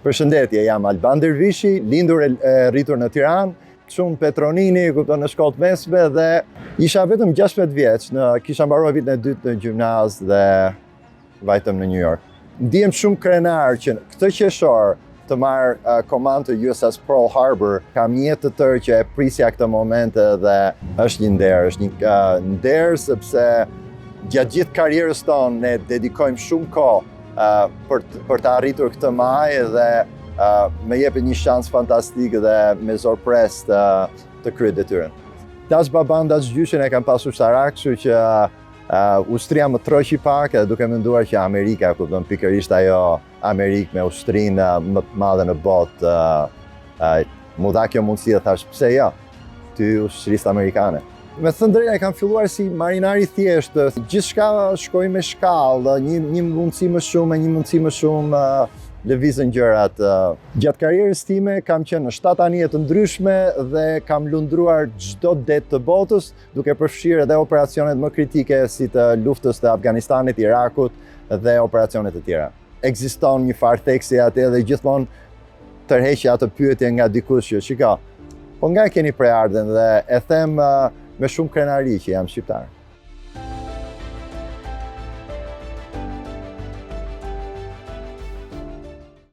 Përshëndetje, jam Alban Dervishi, lindur e rritur në Tiranë, shumë Petronini, kupton, në shkollë mesme dhe isha vetëm 16 vjeç, kisha mbaruar vitin e dytë në gjimnaz dhe vajtëm në New York. Ndihem shumë krenar që këtë qershor të marr komandë të USS Pearl Harbor, kam jetë të tërë që e prisja këtë momente dhe është një nder sepse gjatë gjithë karrierës tonë ne dedikojmë shumë kohë për të arritur këtë maj dhe me jepet një shans fantastik dhe me zorpres të kryet detyrën. Das baban, das gjyshin e kam pasur shtarak, kështu që ushtria më troqi pak edhe duke menduar që Amerika, kupton, pikërisht ajo Amerikë me ushtrinë më të madhe në botë, mu dha kjo mundësi dhe thash, pse jo, ty ushtrisë amerikane. Me thënë drejtë, kam filluar si marinari thjeshtë, gjithçka shkoi me shkallë, një mundësi më shumë e një mundësi më shumë lëvizën gjërat. Gjatë karrierës time kam qenë në 7 anije të ndryshme dhe kam lundruar çdo det të botës, duke përfshirë edhe operacionet më kritike si të luftës të Afganistanit, Irakut dhe operacionet e tjera. Ekziston një farë theksi atë dhe gjithmonë tërheqja atë pyetje nga dikush që shiko, po nga keni preardhën dhe e them me shumë krenari që jam shqiptar.